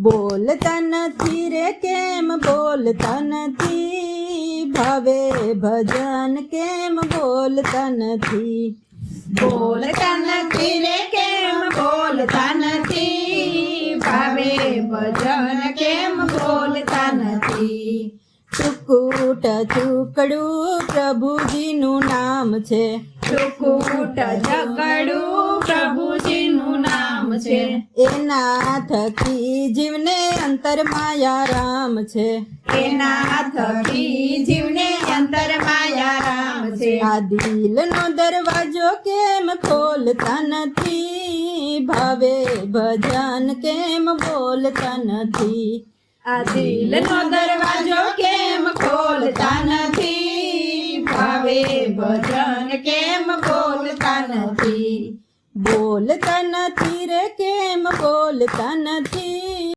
બોલતા નથી રે કેમ બોલતા નથી, ભાવે ભજન કેમ બોલતા નથી. બોલતા નથી રે કેમ બોલતા નથી, ભાવે ભજન કેમ બોલતા નથી. ચુકુટ ચુકડું પ્રભુજીનું નામ છે, ચુકુટ જકડું પ્રભુજીનું નામ છે. એના થકી જીવને અંતરમાં આરામ છે. એના થકી જીવને અંતર માયા રામ છે. આ દિલનો દરવાજો કેમ ખોલતા નથી, ભાવે ભજન કેમ બોલતા નથી. આ દિલનો દરવાજો કેમ ખોલતા નથી, ભાવે ભજન કેમ બોલતા નથી. બોલતા નથી રે કેમ બોલતા નથી,